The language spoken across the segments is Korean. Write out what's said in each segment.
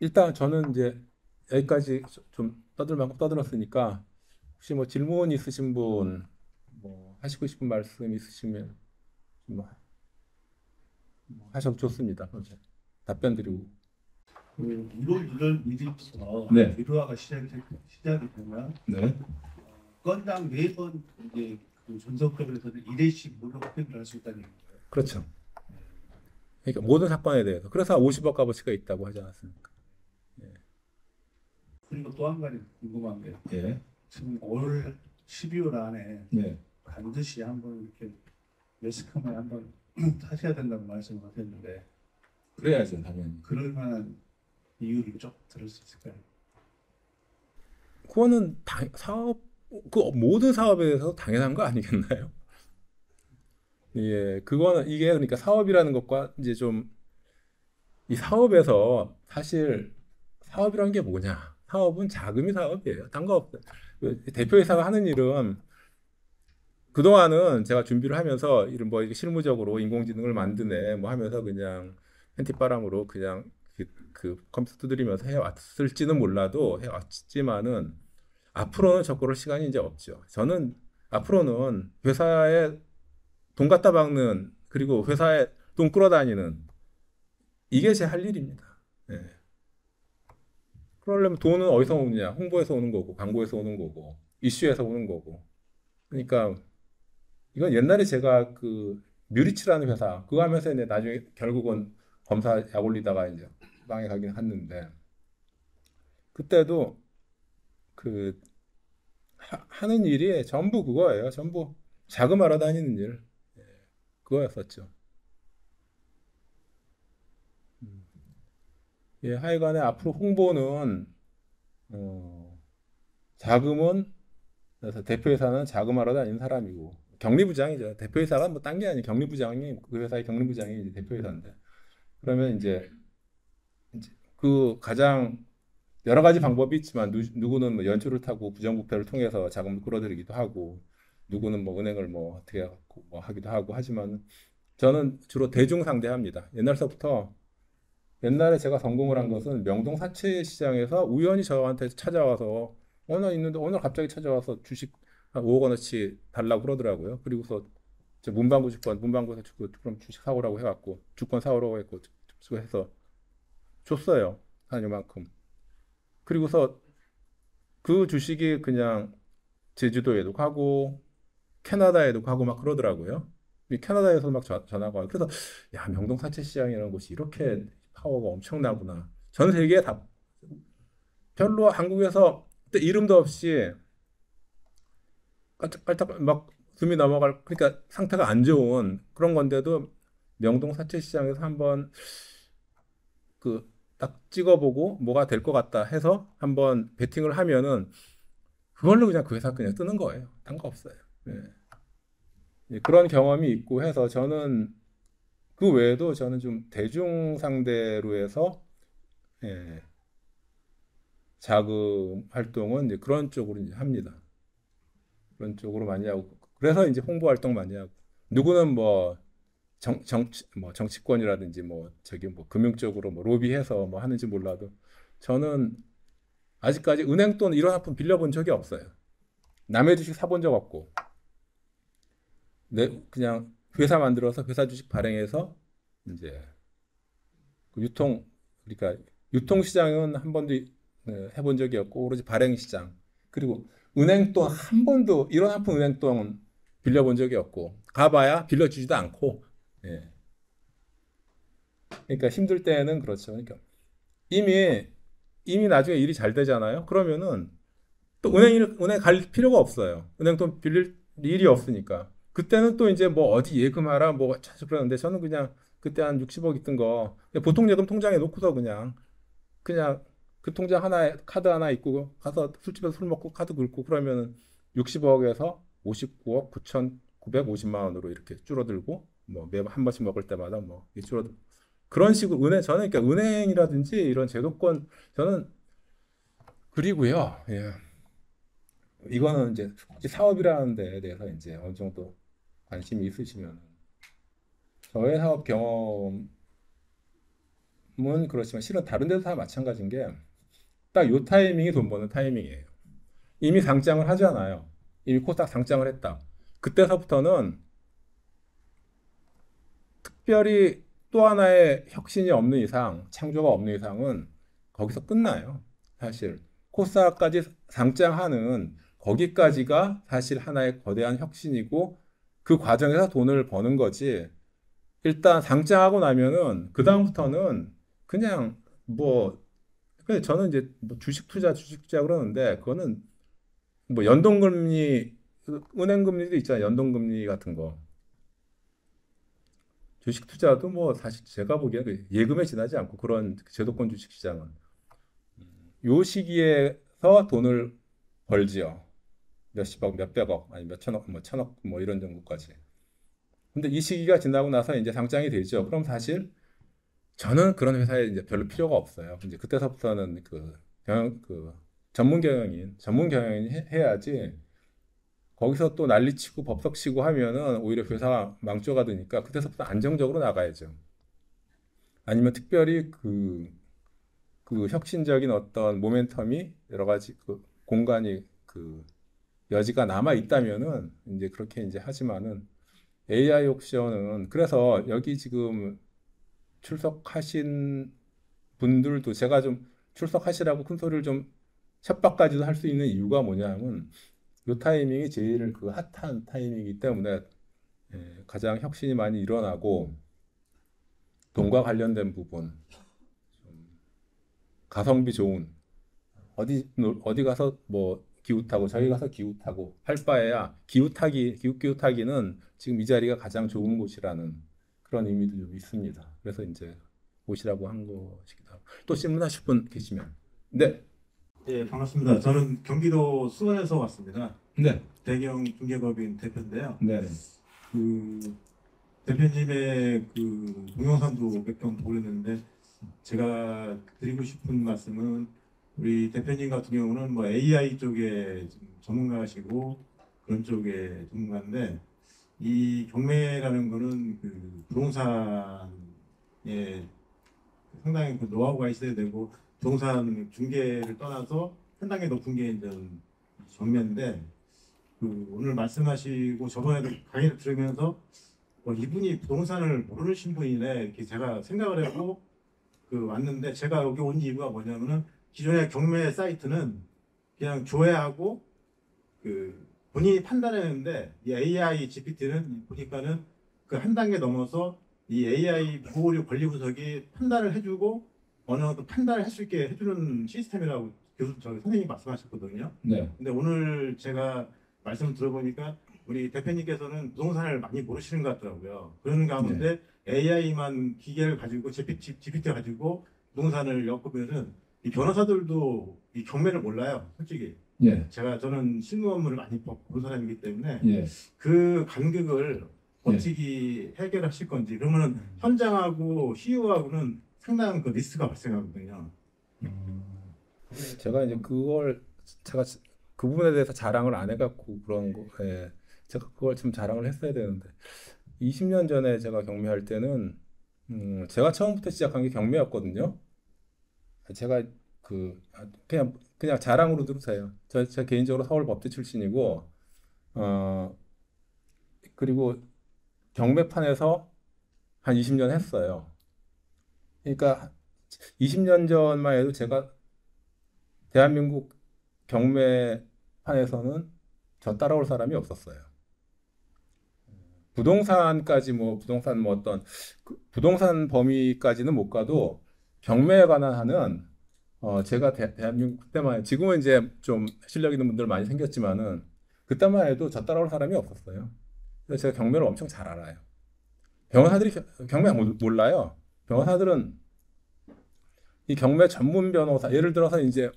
일단 저는 이제 여기까지 좀 떠들 만큼 떠들었으니까 혹시 뭐 질문 있으신 분, 뭐 하시고 싶은 말씀 있으시면 뭐 하셔도 좋습니다. 그래서 답변 드리고. 그 1월 1일 일일부터 네, 의료화가 시작이 되면 네, 건당 4번 이제 그 분석법에서는 1회씩 무료 확인을 할 수 있다는 얘기예요. 그렇죠. 그러니까 모든 사건에 대해서 그래서 50억 값어치가 있다고 하지 않았습니까? 그리고 또 한 가지 궁금한 게 예, 지금 올 12월 안에 네, 반드시 한번 이렇게 매스컴에 한번 타셔야 된다고 말씀을 하셨는데 그래야죠, 당연히. 그럴 만한 이유를 좀 들을 수 있을까요? 그거는 사업 그 모든 사업에 대해서 당연한 거 아니겠나요? 예, 그거는 이게 그러니까 사업이라는 것과 이제 좀 이 사업에서 사실 사업이란 게 뭐냐? 사업은 자금이 사업이에요. 딴 거 없어요. 그 대표이사가 하는 일은 그동안은 제가 준비를 하면서 이런 뭐 이렇게 실무적으로 인공지능을 만드네 뭐 하면서 그냥 팬티바람으로 그냥 그 컴퓨터 두드리면서 해왔을지는 몰라도 해왔지만은 앞으로는 저거를 시간이 이제 없죠. 저는 앞으로는 회사에 돈 갖다 박는 그리고 회사에 돈 끌어다니는 이게 제 할 일입니다. 예. 그러려면 돈은 어디서 오느냐? 홍보에서 오는 거고, 광고에서 오는 거고, 이슈에서 오는 거고. 그러니까 이건 옛날에 제가 그 뮤리치라는 회사 그거 하면서 이제 나중에 결국은 검사 약 올리다가 이제 망해 가긴 했는데 그때도 그 하는 일이 전부 그거예요. 전부 자금하러 다니는 일 그거였었죠. 예, 하여간에 앞으로 홍보는 어, 자금은 그래서 대표이사는 자금하러 다니는 사람이고 경리부장이죠. 대표이사가 뭐 딴 게 아니에요. 경리부장이 그 회사의 경리부장이 이제 대표이사인데 그러면 이제 그 가장 여러 가지 방법이 있지만 누구는 뭐 연초를 타고 부정부패를 통해서 자금을 끌어들이기도 하고 누구는 뭐 은행을 뭐 어떻게 하고 뭐 하기도 하고 하지만 저는 주로 대중 상대합니다. 옛날서부터 옛날에 제가 성공을 한 것은 명동 사채 시장에서 우연히 저한테 찾아와서 오늘 있는데 오늘 갑자기 찾아와서 주식 한 5억 원어치 달라고 그러더라고요. 그리고서 문방구 주권 문방구에서 그럼 주식 사오라고 해갖고 주권 사오라고 했고 해서 줬어요. 한 요만큼. 그리고서 그 주식이 그냥 제주도에도 가고 캐나다에도 가고 막 그러더라고요. 캐나다에서 막 전화가 와요. 그래서 야 명동 사채 시장이라는 곳이 이렇게 파워가 엄청나구나. 전 세계에 다 별로 한국에서 그때 이름도 없이 깔짝깔짝 막 숨이 넘어갈 그러니까 상태가 안 좋은 그런 건데도 명동 사채 시장에서 한번 그 딱 찍어보고 뭐가 될 것 같다 해서 한번 베팅을 하면은 그걸로 그냥 그 회사 그냥 뜨는 거예요. 딴 거 없어요. 예. 예, 그런 경험이 있고 해서 저는 그 외에도 저는 좀 대중 상대로 해서 예, 자금 활동은 이제 그런 쪽으로 이제 합니다. 그런 쪽으로 많이 하고 그래서 이제 홍보 활동 많이 하고 누구는 뭐 뭐 정치권이라든지 뭐 저기 뭐 금융 쪽으로 뭐 로비해서 뭐 하는지 몰라도 저는 아직까지 은행 돈 이런 한 푼 빌려본 적이 없어요. 남의 주식 사본 적 없고 내 그냥 회사 만들어서 회사 주식 발행해서 이제 그 그러니까 유통 시장은 한 번도 해본 적이 없고 오로지 발행 시장 그리고 은행 돈 한 번도 이런 한 푼 은행 돈 빌려본 적이 없고 가봐야 빌려주지도 않고 예. 그러니까 힘들 때는 그렇죠. 그러니까 이미 이미 나중에 일이 잘 되잖아요. 그러면은 또 은행 갈 필요가 없어요. 은행 돈 빌릴 일이 없으니까. 그때는 또 이제 뭐 어디 예금하라 뭐 자주 그러는데 저는 그냥 그때 한 60억 있던 거 보통 예금 통장에 놓고서 그냥 그 통장 하나에 카드 하나 있고 가서 술집에서 술 먹고 카드 긁고 그러면은 60억에서 59억 9,950만 원으로 이렇게 줄어들고 뭐 매번 한 번씩 먹을 때마다 뭐 줄어들 그런 식으로 저는 그러니까 은행이라든지 이런 제도권 저는 그리고요. 예. 이거는 이제 혹시 사업이라는 데에 대해서 이제 어느 정도 관심이 있으시면 저의 사업 경험을 그렇지만 실은 다른 데도 다 마찬가지인 게 딱 요 타이밍이 돈 버는 타이밍이에요. 이미 상장을 하잖아요. 이미 코스닥 상장을 했다. 그때서부터는 특별히 또 하나의 혁신이 없는 이상, 창조가 없는 이상은 거기서 끝나요. 사실 코스닥까지 상장하는 거기까지가 사실 하나의 거대한 혁신이고 그 과정에서 돈을 버는 거지. 일단 상장하고 나면은 그 다음부터는 그냥 뭐 근데 저는 이제 뭐 주식 투자 그러는데 그거는 뭐 연동금리 은행금리도 있잖아요. 연동금리 같은 거. 주식 투자도 뭐 사실 제가 보기에는 그 예금에 지나지 않고 그런 제도권 주식 시장은 요 시기에서 돈을 벌지요. 몇십억, 몇백억, 아니 몇천억, 뭐 천억, 뭐 이런 정도까지. 근데 이 시기가 지나고 나서 이제 상장이 되죠. 그럼 사실 저는 그런 회사에 이제 별로 필요가 없어요. 이제 그때서부터는 그 전문 경영인 해야지. 거기서 또 난리치고 법석치고 하면은 오히려 회사가 망조가 되니까 그때서부터 안정적으로 나가야죠. 아니면 특별히 그 혁신적인 어떤 모멘텀이 여러 가지 그 공간이 그 여지가 남아 있다면은 이제 그렇게 이제 하지만은 AI 옵션은 그래서 여기 지금 출석하신 분들도 제가 좀 출석하시라고 큰 소리를 좀 협박까지도 할 수 있는 이유가 뭐냐면 이 타이밍이 제일 그 핫한 타이밍이기 때문에 가장 혁신이 많이 일어나고 돈과 관련된 부분, 가성비 좋은 어디 가서 뭐 기웃하고 저희 가서 기웃하고 할 바에야 기웃기웃하기는 지금 이 자리가 가장 좋은 곳이라는 그런 의미도 좀 있습니다. 그래서 이제 오시라고 한 것이기도 하고 또 질문하실 분 계시면 네, 예, 반갑습니다. 저는 경기도 수원에서 왔습니다. 네, 대경 중개법인 대표인데요. 네, 그 대표님의 그 동영상도 몇 편 보고 있는데 제가 드리고 싶은 말씀은 우리 대표님 같은 경우는 뭐 AI 쪽에 좀 전문가시고 그런 쪽에 전문가인데 이 경매라는 거는 그 부동산에 상당히 그 노하우가 있어야 되고 부동산 중개를 떠나서 상당히 높은 게 이제 경매인데 그 오늘 말씀하시고 저번에도 강의를 들으면서 이분이 부동산을 모르는 분이네 이렇게 제가 생각을 하고 그 왔는데 제가 여기 온 이유가 뭐냐면은 기존의 경매 사이트는 그냥 조회하고 그 본인이 판단했는데 이 AI GPT는 보니까는 그 한 단계 넘어서 이 AI 무오류 권리 분석이 판단을 해주고 어느 정도 판단을 할 수 있게 해주는 시스템이라고 선생님이 말씀하셨거든요. 네, 근데 오늘 제가 말씀을 들어보니까 우리 대표님께서는 부동산을 많이 모르시는 것 같더라고요. 그런 가운데 AI만 기계를 가지고 GPT 가지고 부동산을 엮으면은 이 변호사들도 이 경매를 몰라요, 솔직히. 예, 저는 실무 업무를 많이 본 사람이기 때문에 예, 그 간극을 어떻게 해결하실 건지. 그러면은 현장하고 CEO하고는 상당한 그 리스크가 발생하거든요. 제가 이제 제가 그 부분에 대해서 자랑을 안 해갖고 그런 거, 제가 그걸 좀 자랑을 했어야 되는데 20년 전에 제가 경매할 때는 제가 처음부터 시작한 게 경매였거든요. 제가 그냥 자랑으로 들으세요. 저 개인적으로 서울 법대 출신이고 어 그리고 경매판에서 한 20년 했어요. 그러니까 20년 전만 해도 제가 대한민국 경매판에서는 저 따라올 사람이 없었어요. 부동산 뭐 어떤 부동산 범위까지는 못 가도 경매에 관한 하는 제가 대한민국 그때만 지금은 이제 좀 실력 있는 분들 많이 생겼지만은 그때만 해도 저 따라올 사람이 없었어요. 그래서 제가 경매를 엄청 잘 알아요. 변호사들이 경매 몰라요. 변호사들은 이 경매 전문 변호사 예를 들어서 이제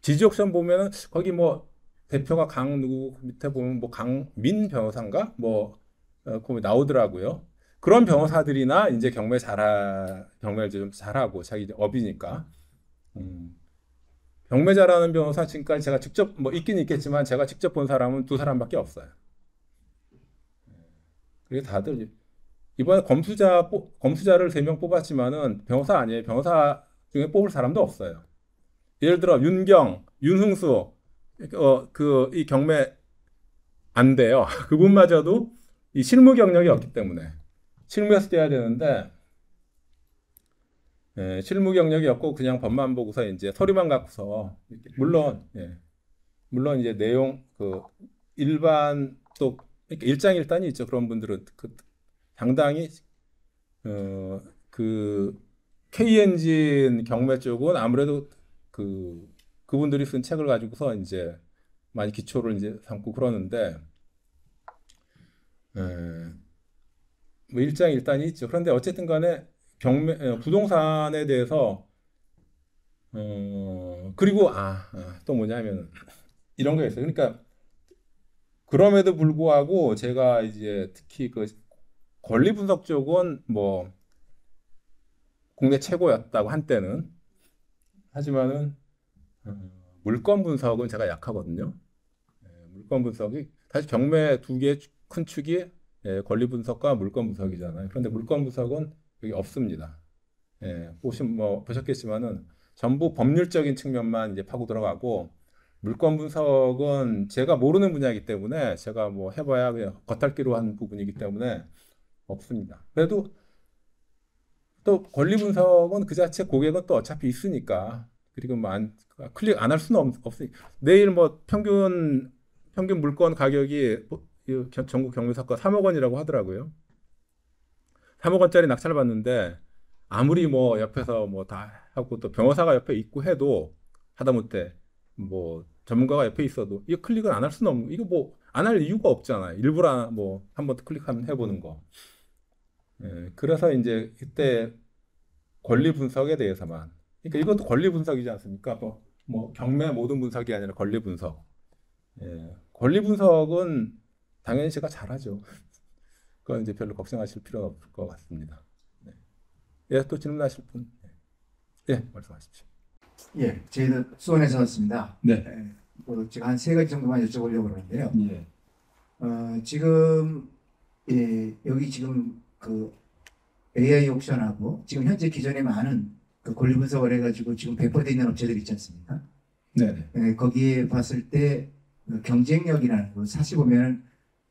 지지옥션 보면은 거기 뭐 대표가 강 누구 밑에 보면 뭐 강민 변호사인가 뭐 거기 나오더라고요. 그런 변호사들이나 이제 경매를 좀 잘하고 자기 이제 업이니까 경매 잘하는 변호사 지금까지 제가 직접 뭐 있긴 있겠지만 제가 직접 본 사람은 두 사람밖에 없어요. 그리고 다들 이번에 검수자를 3명 뽑았지만은 변호사 아니에요. 변호사 중에 뽑을 사람도 없어요. 예를 들어 윤경, 윤흥수 이 경매 안 돼요. 그분마저도 이 실무 경력이 없기 때문에 실무에서 돼야 되는데 실무 경력이 없고 그냥 법만 보고서 이제 서류만 갖고서 물론 물론 이제 내용 일반 또 이렇게 일장일단이 있죠. 그런 분들은 상당히 그 K엔진 경매 쪽은 아무래도 그분들이 쓴 책을 가지고서 이제 많이 기초를 이제 삼고 그러는데 뭐 일장일단이 있죠. 그런데 어쨌든 간에 부동산에 대해서 그리고 또 뭐냐면 이런 게 있어요. 그러니까 그럼에도 불구하고 제가 이제 특히 그 권리 분석 쪽은 뭐 국내 최고였다고 한때는 하지만은 물건 분석은 제가 약하거든요. 물건 분석이 사실 경매 두 개 큰 축이 권리 분석과 물건 분석이잖아요. 그런데 물건 분석은 여기 없습니다. 보셨겠지만은 전부 법률적인 측면만 이제 파고 들어가고 물건 분석은 제가 모르는 분야이기 때문에 제가 뭐 해봐야 그냥 겉핥기로 한 부분이기 때문에 없습니다. 그래도 또 권리 분석은 그 자체 고객은 또 어차피 있으니까 그리고 뭐 클릭 안 할 수는 없으니까 내일 뭐 평균 물건 가격이 전국 경매사가 3억 원이라고 하더라고요. 3억 원짜리 낙찰을 받는데 아무리 뭐 옆에서 뭐 다 하고 또 변호사가 옆에 있고 해도 하다못해 뭐 전문가가 옆에 있어도 이거 클릭을 안 할 수는 없는 이거 뭐 안 할 이유가 없잖아요. 일부러 뭐 한번 클릭하면 해보는 거. 그래서 이제 그때 권리 분석에 대해서만 그러니까 이것도 권리 분석이지 않습니까? 뭐 경매 모든 분석이 아니라 권리 분석. 권리 분석은 당연히 제가 잘하죠. 그건 이제 별로 걱정하실 필요는 없을 것 같습니다. 또 질문하실 분? 말씀하십시오. 예, 저희는 수원에서 왔습니다. 네. 제가 한 3가지 정도만 여쭤보려고 그러는데요. 예. 지금 여기 지금 그 AI 옥션하고 지금 현재 기존에 많은 그 권리 분석을 해가지고 지금 배포되어 있는 업체들 있지 않습니까? 네. 거기에 봤을 때 경쟁력이라는 거 사실 보면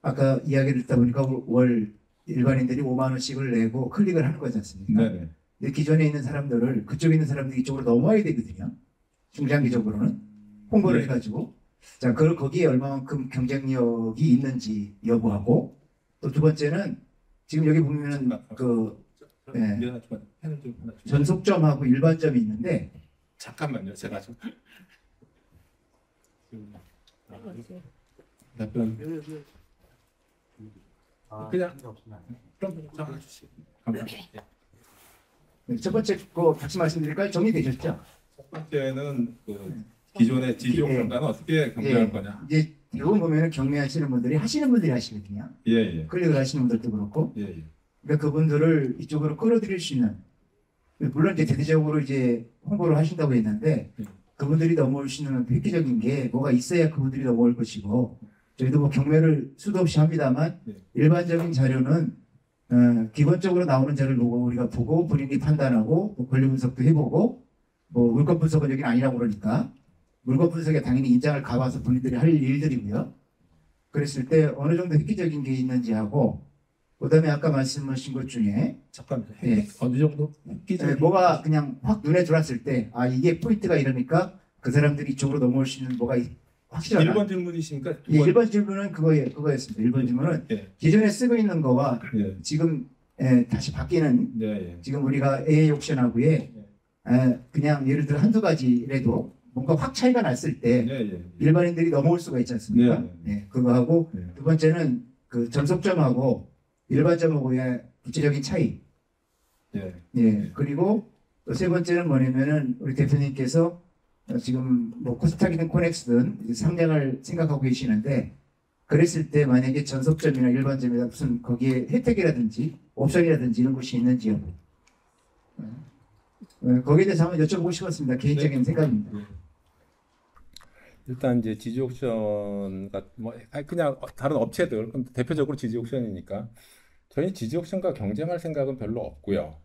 아까 이야기를 듣다 보니까 월 일반인들이 5만 원씩을 내고 클릭을 하는 거지 않습니까? 네. 근데 기존에 있는 사람들을 그쪽에 있는 사람들이 이쪽으로 넘어와야 되거든요. 중장기적으로는 홍보를 네. 해가지고 자 거기에 얼마만큼 경쟁력이 있는지 여부하고 또 두 번째는 지금 여기 보면은 전속점하고 일반점이 있는데 잠깐만요. 제가 좀 답변 그냥 좀 적어주시고 감사합니다. 첫 번째 거 다시 말씀드릴까요? 정리되셨죠? 첫 번째는 기존의 지지용단은 어떻게 경쟁할 거냐? 이제 대부분 보면은 경매하시는 분들이 하시는 분들이 하시거든요. 예. 클릭을 하시는 분들도 그렇고. 예. 그러니까 그분들을 이쪽으로 끌어들일 수 있는 물론 이제 대대적으로 이제 홍보를 하신다고 했는데 그분들이 넘어올 수 있는 획기적인 게 뭐가 있어야 그분들이 넘어올 것이고 저희도 뭐 경매를 수도 없이 합니다만 일반적인 자료는 기본적으로 나오는 자료를 우리가 보고 본인이 판단하고 뭐 권리 분석도 해보고 뭐 물건 분석은 여기는 아니라고 그러니까 물건 분석에 당연히 인장을 가봐서 본인들이 할 일들이고요. 그랬을 때 어느 정도 획기적인 게 있는지 하고 그다음에 아까 말씀하신 것 중에 잠깐만요. 예. 어느 정도 뭐가 그냥 확 눈에 들어왔을 때 이게 포인트가 이러니까 그 사람들이 이쪽으로 넘어올 수 있는 뭐가 확실하다. 1번 질문이십니까? 예, 1번 질문은 그거였습니다. 1번 질문은 기존에 쓰고 있는 거와 지금 다시 바뀌는 지금 우리가 AI 옥션하고의 그냥 예를 들어 한두 가지라도 뭔가 확 차이가 났을 때 일반인들이 넘어올 수가 있지 않습니까? 그거하고 두 번째는 그 전속점하고 일반점하고의 구체적인 차이. 그리고 또 세 번째는 뭐냐면은 우리 대표님께서 지금 뭐 코스닥이든 코넥스든 상장을 생각하고 계시는데 그랬을 때 만약에 전속점이나 일반점이나 무슨 거기에 혜택이라든지 옵션이라든지 이런 것이 있는지 여부. 거기에 대해서 한번 여쭤보고 싶었습니다. 개인적인 생각입니다. 일단 이제 지지옥션가 뭐 그냥 다른 업체들 그럼 대표적으로 지지옥션이니까 저희 지지옥션과 경쟁할 생각은 별로 없고요.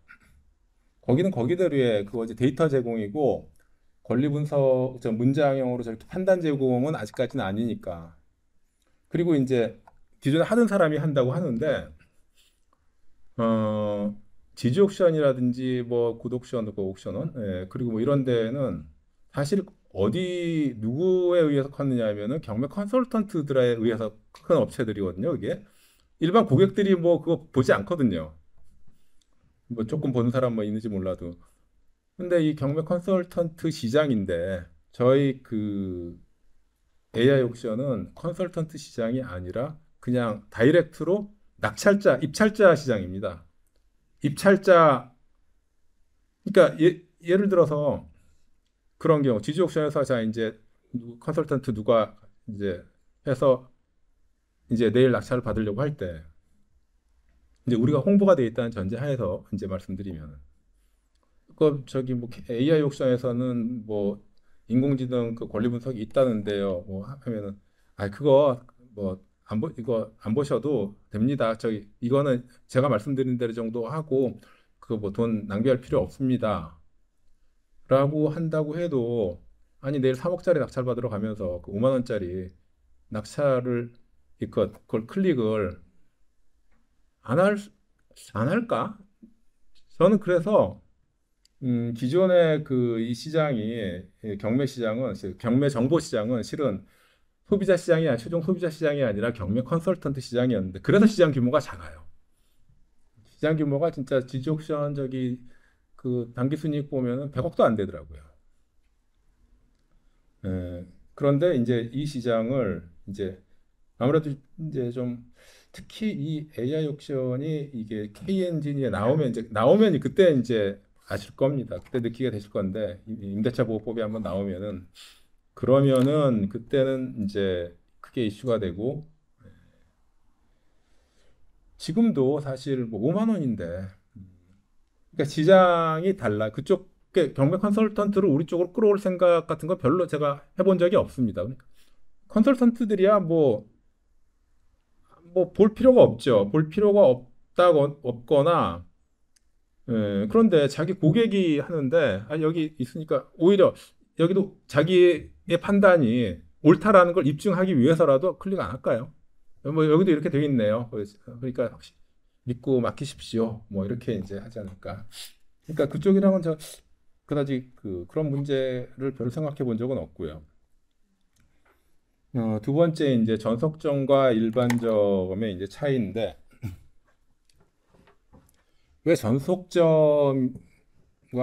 거기는 거기대로의 그거 이제 데이터 제공이고 권리 분석, 문장형으로 저렇게 판단 제공은 아직까지는 아니니까. 그리고 이제 기존에 하던 사람이 한다고 하는데 지지옥션이라든지 뭐 굿옥션, 고옥션은 예, 그리고 뭐 이런 데는 사실 어디 누구에 의해서 컸느냐 하면은 경매 컨설턴트들에 의해서 큰 업체들이거든요. 이게 일반 고객들이 뭐 그거 보지 않거든요. 뭐 조금 보는 사람 뭐 있는지 몰라도. 근데 이 경매 컨설턴트 시장인데 저희 그 AI 옥션은 컨설턴트 시장이 아니라 그냥 다이렉트로 낙찰자, 입찰자 시장입니다. 입찰자, 그러니까 예를 들어서 그런 경우 지지 옥션에서 자 이제 컨설턴트 누가 이제 해서 이제 내일 낙찰을 받으려고 할 때 이제 우리가 홍보가 돼 있다는 전제하에서 이제 말씀드리면 그 저기 뭐 AI 옥션에서는 뭐 인공지능 그 권리 분석이 있다는데요. 뭐 하면은 아 그거 뭐 이거 안 보셔도 됩니다. 저기 이거는 제가 말씀드린 대로 정도 하고 그 뭐 돈 낭비할 필요 없습니다. 라고 한다고 해도 아니 내일 3억짜리 낙찰 받으러 가면서 그 5만 원짜리 낙찰을 그걸 클릭을 안 할까? 저는 그래서 기존의 그 이 시장이 경매 시장은 경매 정보 시장은 실은 소비자 시장이 아니라 최종 소비자 시장이 아니라 경매 컨설턴트 시장이었는데 그래서 시장 규모가 작아요. 시장 규모가 진짜 지지옥션 저기 그 단기 순이익 보면은 100억도 안 되더라고요. 그런데 이제 이 시장을 이제 아무래도 이제 좀 특히 이 AI 옥션이 이게 K 엔진에 나오면 그때 이제 아실 겁니다. 그때 느끼게 되실 건데 임대차 보호법이 한번 나오면은 그러면은 그때는 이제 크게 이슈가 되고 지금도 사실 뭐 5만 원인데 그러니까 시장이 달라. 그쪽 경매 컨설턴트를 우리 쪽으로 끌어올 생각 같은 거 별로 제가 해본 적이 없습니다. 그러니까 컨설턴트들이야 뭐 볼 필요가 없죠. 볼 필요가 없거나 그런데 자기 고객이 하는데 아, 여기 있으니까 오히려 여기도 자기의 판단이 옳다라는 걸 입증하기 위해서라도 클릭 안 할까요? 뭐 여기도 이렇게 되어 있네요. 그러니까 혹시 믿고 맡기십시오. 뭐 이렇게 이제 하지 않을까. 그러니까 그쪽이랑은 저 그다지 그런 문제를 별로 생각해 본 적은 없고요. 두 번째 이제 전속점과 일반점의 이제 차이인데 왜 전속점과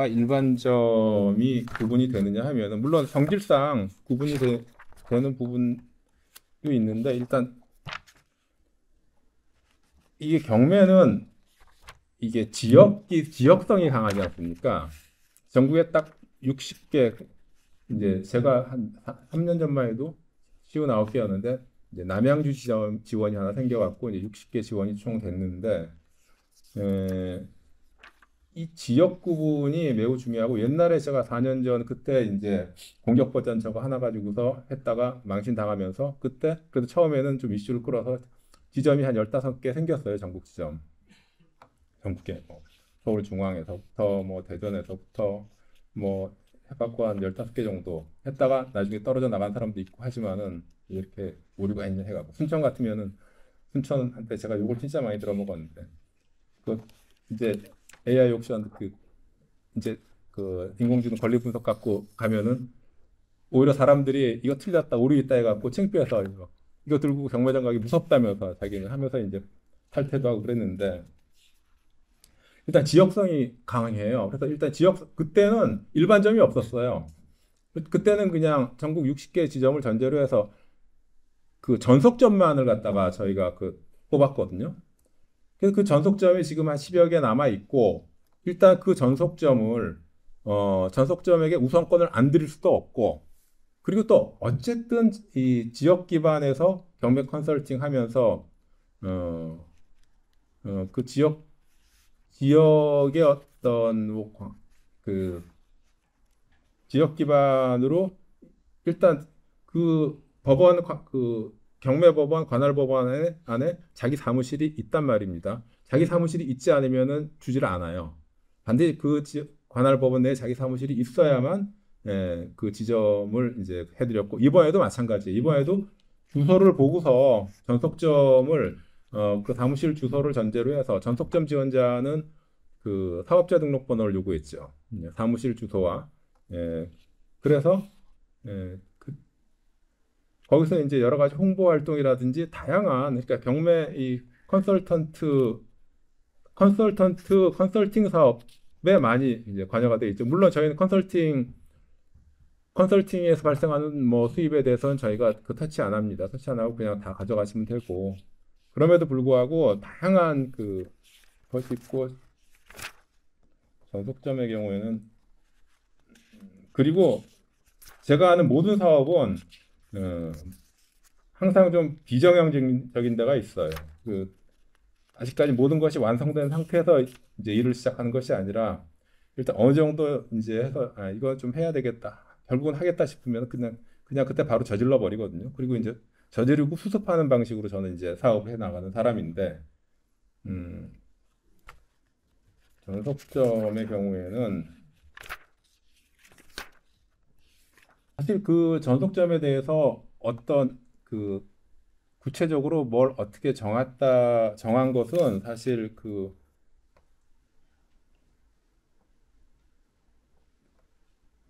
일반점이 구분이 되느냐 하면은 물론 성질상 구분이 되는 부분도 있는데 일단 이게 경매는 이게 지역성이 강하지 않습니까? 전국에 딱 60개 이제 제가 한 3년 전만 해도 59개였는데 이제 남양주 지원이 하나 생겨갖고 이제 60개 지원이 총 됐는데 이 지역 구분이 매우 중요하고 옛날에 제가 4년 전 그때 이제 공격 버전 저거 하나 가지고서 했다가 망신 당하면서 그때 그래도 처음에는 좀 이슈를 끌어서 지점이 한 15개 생겼어요. 전국 지점. 전국에 뭐 서울 중앙에서부터 뭐 대전에서부터 뭐 해갖고 한 15개 정도 했다가 나중에 떨어져 나간 사람도 있고 하지만은 이렇게 오류가 있냐 해갖고 순천 같으면은 순천한테 제가 욕을 진짜 많이 들어먹었는데 그 이제 AI 옥션 이제 인공지능 권리 분석 갖고 가면은 오히려 사람들이 이거 틀렸다 오류 있다 해갖고 창피해서 이거 들고 경매장 가기 무섭다면서 자기는 하면서 이제 탈퇴도 하고 그랬는데 일단 지역성이 강해요. 그래서 일단 그때는 일반점이 없었어요. 그때는 그냥 전국 60개 지점을 전제로 해서 그 전속점만을 갖다가 저희가 뽑았거든요. 그래서 그 전속점이 지금 한 10여 개 남아 있고 일단 그 전속점에게 우선권을 안 드릴 수도 없고 그리고 또 어쨌든 이 지역 기반에서 경매 컨설팅 하면서 그 지역의 어떤 지역 기반으로 일단 그 법원 경매 법원 관할 법원 안에 자기 사무실이 있단 말입니다. 자기 사무실이 있지 않으면은 주지를 않아요. 반드시 그 관할 법원 내에 자기 사무실이 있어야만 그 지점을 이제 해드렸고 이번에도 마찬가지예요. 이번에도 주소를 보고서 전속점을 그 사무실 주소를 전제로 해서 전속점 지원자는 그 사업자 등록번호를 요구했죠. 사무실 주소와 그래서 거기서 이제 여러 가지 홍보 활동이라든지 다양한 그러니까 경매 이 컨설팅 사업에 많이 이제 관여가 돼 있죠. 물론 저희는 컨설팅에서 발생하는 뭐 수입에 대해서는 저희가 그 터치 안 합니다. 터치 안 하고 그냥 다 가져가시면 되고 그럼에도 불구하고 다양한 그 것이 있고 전속점의 경우에는 그리고 제가 아는 모든 사업은 항상 좀 비정형적인 데가 있어요. 아직까지 모든 것이 완성된 상태에서 이제 일을 시작하는 것이 아니라 일단 어느 정도 이제 해서 이거 좀 해야 되겠다. 결국은 하겠다 싶으면 그냥 그때 바로 저질러 버리거든요. 그리고 이제 저지르고 수습하는 방식으로 저는 이제 사업을 해 나가는 사람인데 전속점의 경우에는 사실 그 전속점에 대해서 어떤 그 구체적으로 뭘 어떻게 정한 것은 사실 그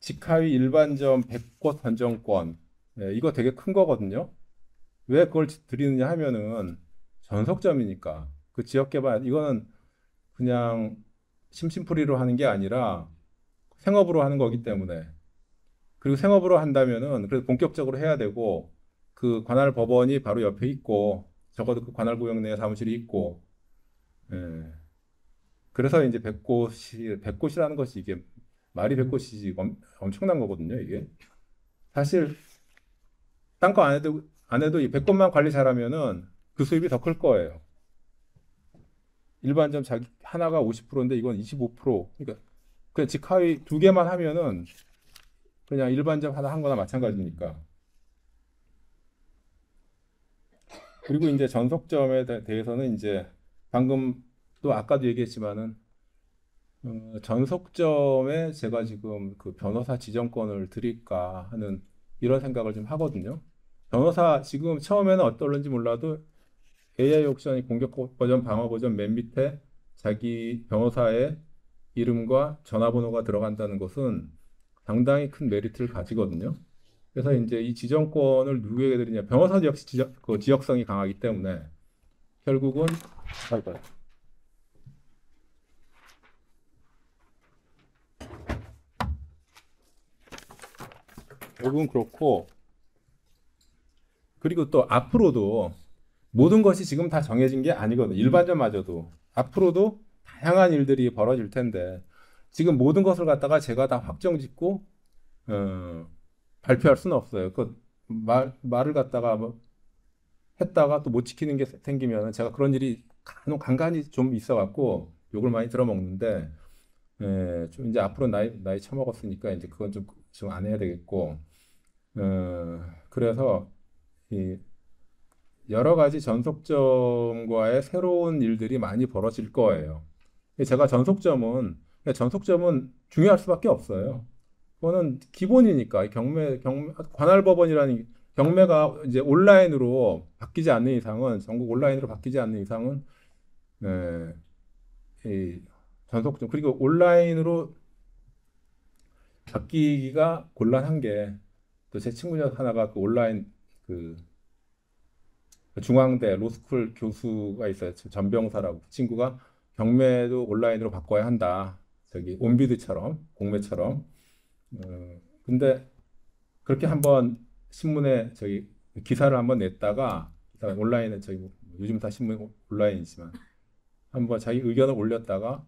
직하위 일반점 100곳 선정권 이거 되게 큰 거거든요. 왜 그걸 드리느냐 하면은 전속점이니까 그 지역 개발 이거는 그냥 심심풀이로 하는 게 아니라 생업으로 하는 거기 때문에 그리고 생업으로 한다면은 그래도 본격적으로 해야 되고 그 관할 법원이 바로 옆에 있고 적어도 그 관할 구역 내에 사무실이 있고 그래서 이제 100곳이라는 것이 이게 말이 100곳이지 엄청난 거거든요. 이게 사실 딴 거 안 해도 이 100곳만 관리 잘하면은 그 수입이 더 클 거예요. 일반점 자기 하나가 50%인데 이건 25%. 그러니까 그냥 직하위 2개만 하면은 그냥 일반점 하나 한 거나 마찬가지니까. 그리고 이제 전속점에 대해서는 이제 방금 또 아까도 얘기했지만은 전속점에 제가 지금 그 변호사 지정권을 드릴까 하는 이런 생각을 좀 하거든요. 변호사 지금 처음에는 어떨는지 몰라도 AI 옵션이 공격 버전, 방어 버전 맨 밑에 자기 변호사의 이름과 전화번호가 들어간다는 것은 상당히 큰 메리트를 가지거든요. 그래서 이제 이 지정권을 누구에게 드리냐? 변호사도 역시 그 지역성이 강하기 때문에 결국은 그렇고 그리고 또 앞으로도 모든 것이 지금 다 정해진 게 아니거든요. 일반점마저도 앞으로도 다양한 일들이 벌어질 텐데 지금 모든 것을 갖다가 제가 다 확정짓고 발표할 수는 없어요. 그 말을 갖다가 뭐 했다가 또 못 지키는 게 생기면 제가 그런 일이 간간히 좀 있어갖고 욕을 많이 들어먹는데 좀 이제 앞으로 나이 처먹었으니까 이제 그건 좀 안 해야 되겠고 그래서 이 여러 가지 전속점과의 새로운 일들이 많이 벌어질 거예요. 제가 전속점은 중요할 수밖에 없어요. 그거는 기본이니까 관할법원이라는 경매가 이제 온라인으로 바뀌지 않는 이상은 전국 온라인으로 바뀌지 않는 이상은 이 전속점 그리고 온라인으로 바뀌기가 곤란한 게 또 제 친구 중 하나가 그 온라인 그 중앙대 로스쿨 교수가 있어요. 전병사라고 그 친구가 경매도 온라인으로 바꿔야 한다. 저기 온비드처럼 공매처럼. 근데 그렇게 한번 신문에 저기 기사를 한번 냈다가 온라인에 저기 요즘 다 신문 온라인이지만 한번 자기 의견을 올렸다가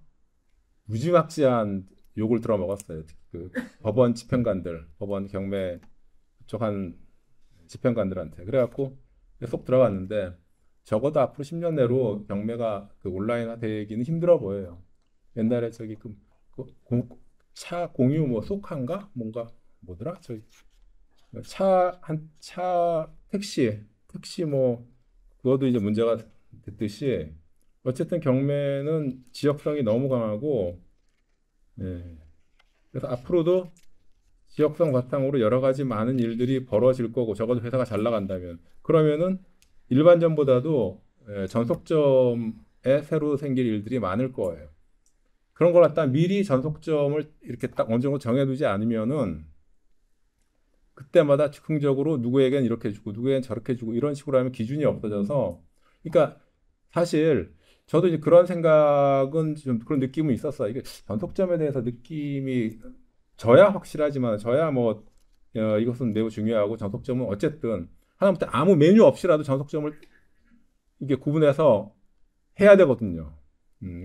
무지막지한 욕을 들어먹었어요. 그 법원 집행관들, 법원 경매 쪽 한 집행관들한테. 그래갖고 쏙 들어갔는데 적어도 앞으로 10년 내로 경매가 그 온라인화 되기는 힘들어 보여요. 옛날에 저기 차 공유 뭐 쏙한가 뭔가 뭐더라 저기 택시 뭐 그것도 이제 문제가 됐듯이 어쨌든 경매는 지역성이 너무 강하고, 예. 그래서 앞으로도 지역성 바탕으로 여러 가지 많은 일들이 벌어질 거고, 적어도 회사가 잘 나간다면, 그러면은 일반점보다도 전속점에 새로 생길 일들이 많을 거예요. 그런 걸 갖다 미리 전속점을 이렇게 딱 어느 정도 정해두지 않으면은 그때마다 즉흥적으로 누구에겐 이렇게 주고 누구에겐 저렇게 주고 이런 식으로 하면 기준이 없어져서, 그러니까 사실 저도 이제 그런 생각은 좀 그런 느낌은 있었어요. 이게 전속점에 대해서 느낌이 저야 확실하지만 저야 뭐 이것은 매우 중요하고 전속점은 어쨌든 하다못해 아무 메뉴 없이라도 전속점을 이게 구분해서 해야 되거든요.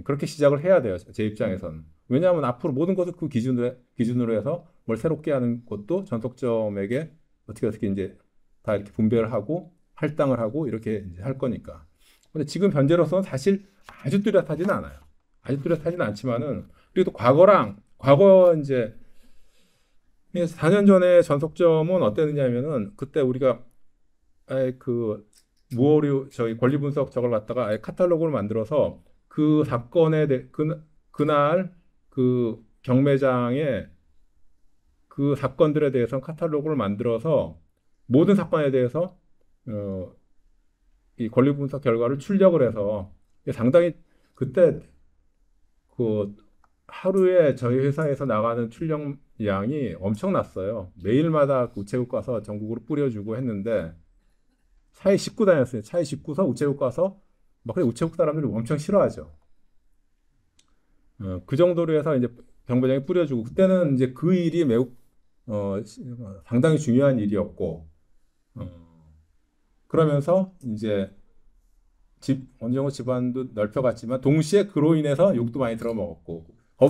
그렇게 시작을 해야 돼요. 제 입장에서는. 왜냐하면 앞으로 모든 것을 그 기준으로 해서 뭘 새롭게 하는 것도 전속점에게 어떻게 이제 다 이렇게 분배를 하고 할당을 하고 이렇게 이제 할 거니까. 근데 지금 현재로서는 사실 아주 뚜렷하지는 않아요. 아주 뚜렷하지는 않지만은 그래도 과거 이제 4년 전에 전속점은 어땠느냐면은 그때 우리가 아예 그 무오류 저희 권리 분석 저걸 갖다가 아예 카탈로그를 만들어서 그 사건에 그날 그 경매장에 그 사건들에 대해서 카탈로그를 만들어서 모든 사건에 대해서 이 권리 분석 결과를 출력을 해서 상당히 그때 그 하루에 저희 회사에서 나가는 출력량이 엄청났어요. 매일마다 그 우체국 가서 전국으로 뿌려주고 했는데 차에 싣고 다녔어요. 차에 싣고서 우체국 가서 막 그래 우체국 사람들이 엄청 싫어하죠. 그 정도로 해서 이제 경매장에 뿌려주고 그때는 이제 그 일이 매우 상당히 중요한 일이었고 그러면서 이제 어느 정도 집안도 넓혀갔지만 동시에 그로 인해서 욕도 많이 들어먹었고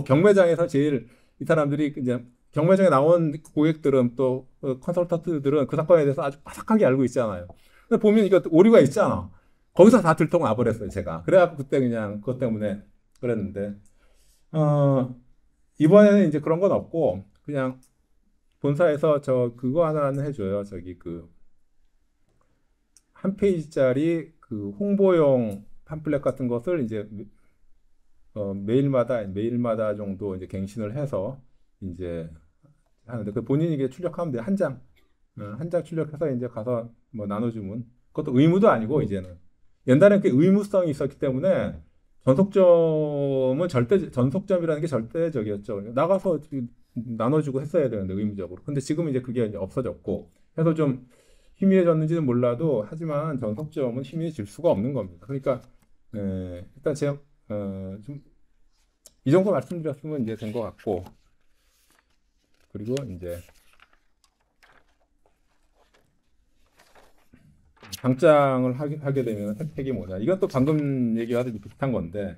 경매장에서 제일 이 사람들이 이제 경매장에 나온 고객들은 또 컨설턴트들은 그 사건에 대해서 아주 바삭하게 알고 있잖아요. 근데 보면 이거 오류가 있잖아. 거기서 다 들통 와버렸어요, 제가. 그래갖고 그때 그냥 그것 때문에 그랬는데 이번에는 이제 그런 건 없고 그냥 본사에서 저 그거 하나는 해줘요. 저기 그 한 페이지짜리 그 홍보용 팜플렛 같은 것을 이제 매일마다 정도 이제 갱신을 해서 이제 하는데 그 본인이 이게 출력하면 돼. 한 장 출력해서 이제 가서 뭐 나눠주면 그것도 의무도 아니고 이제는 옛날에는 그 의무성이 있었기 때문에 전속점이라는 게 절대적이었죠. 나가서 나눠주고 했어야 되는데 의무적으로. 근데 지금 이제 그게 이제 없어졌고 해서 좀 희미해졌는지는 몰라도 하지만 전속점은 희미해질 수가 없는 겁니다. 그러니까 일단 제가 좀 이 정도 말씀드렸으면 이제 된 것 같고 그리고 이제 당장을 하게 되면 혜택이 뭐냐? 이것도 방금 얘기하듯이 비슷한 건데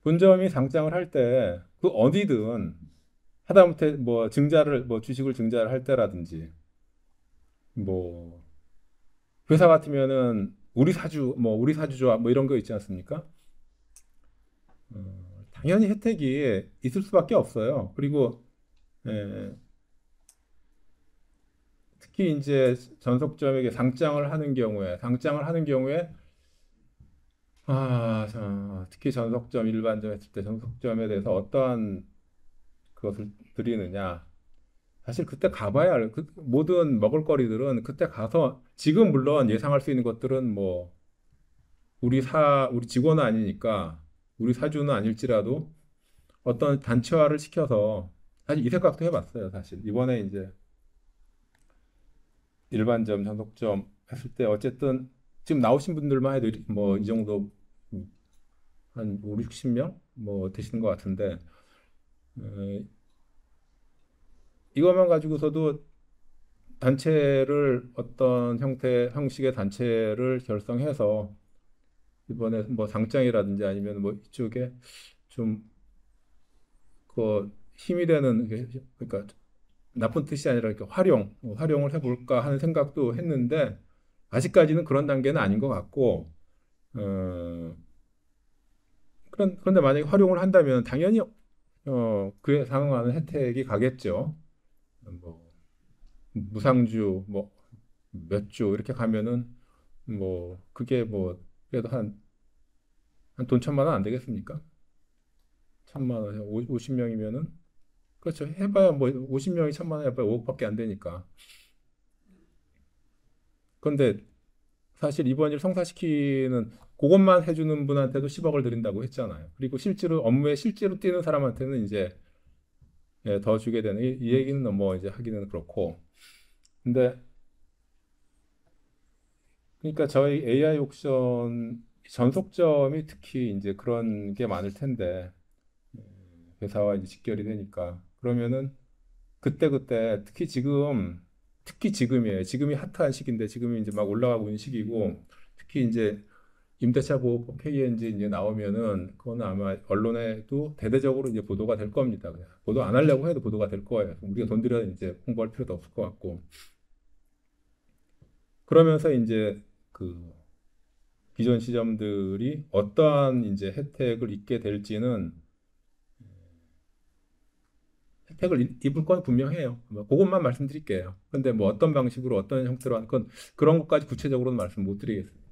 본점이 상장을 할 때 그 어디든 하다못해 뭐 주식을 증자를 할 때라든지 뭐 회사 같으면은 우리 사주 좋아 뭐 이런 거 있지 않습니까? 당연히 혜택이 있을 수밖에 없어요. 그리고 특히 이제 전속점에게 상장을 하는 경우에 특히 전속점 일반점 했을 때 전속점에 대해서 어떠한 그것을 드리느냐. 사실 그때 가봐야 모든 먹을거리들은 그때 가서 지금 물론 예상할 수 있는 것들은 뭐 우리 직원은 아니니까 우리 사주는 아닐지라도 어떤 단체화를 시켜서 사실 이 생각도 해봤어요. 사실 이번에 이제 일반점, 전속점 했을 때 어쨌든 지금 나오신 분들만 해도 뭐 이 정도 한 5, 60명 뭐 되시는 것 같은데 이것만 가지고서도 단체를 어떤 형식의 단체를 결성해서 이번에 뭐 상장이라든지 아니면 뭐 이쪽에 좀 그 힘이 되는 그러니까 나쁜 뜻이 아니라 이렇게 활용을 해볼까 하는 생각도 했는데 아직까지는 그런 단계는 아닌 것 같고 그런데 만약에 활용을 한다면 당연히 그에 상응하는 혜택이 가겠죠. 뭐 무상주 뭐 몇 주 이렇게 가면은 뭐 그게 뭐 그래도 한 돈 1,000만 원 안 되겠습니까? 1,000만 원, 50명이면은 그렇죠. 해봐야 뭐 50명이 1,000만 원 해봐야 5억밖에 안 되니까. 그런데 사실 이번 일 성사시키는 그것만 해주는 분한테도 10억을 드린다고 했잖아요. 그리고 실제로 업무에 실제로 뛰는 사람한테는 이제 예, 더 주게 되는 이 얘기는 뭐 이제 하기는 그렇고. 근데 그러니까 저희 AI 옥션 전속점이 특히 이제 그런 게 많을 텐데 회사와 이제 직결이 되니까 그러면은 그때 특히 지금이에요. 지금이 핫한 시기인데 지금이 이제 막 올라가고 있는 시기고 특히 이제 임대차 보호법 KNG 이제 나오면은 그거는 아마 언론에도 대대적으로 이제 보도가 될 겁니다. 그냥 보도 안 하려고 해도 보도가 될 거예요. 우리가 돈 들여 이제 홍보할 필요도 없을 것 같고 그러면서 이제 그 기존 시점들이 어떠한 이제 혜택을 입게 될지는 혜택을 입을 건 분명해요. 뭐 그것만 말씀드릴게요. 근데 뭐 어떤 방식으로 어떤 형태로 한 건 그런 것까지 구체적으로는 말씀 못 드리겠습니다.